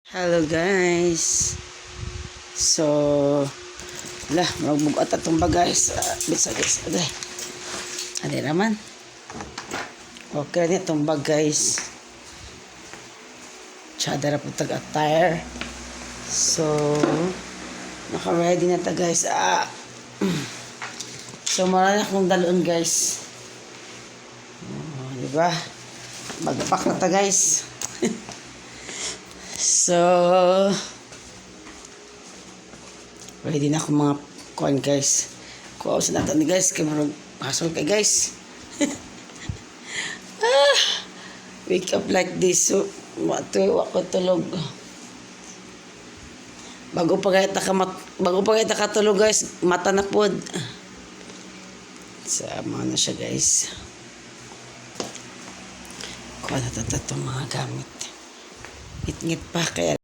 Hello guys. So, magbugat atong ba guys. Bisa guys. Adi naman. Okay ni itong bag guys. Tsada na po tag-attire. So, naka-ready na ta guys. So, marami akong dalon guys. Diba? Mag-pack na ta guys. So, ready na ako mga kuhan guys. Kuha sa natin guys. Kaya marag pasol kay guys. Wake up like this. So, wako tulog. Bago pa kayo katulog guys, mata na po. Sama na siya guys. Kuha na itong mga gamit. Ngit-ngit pa kaya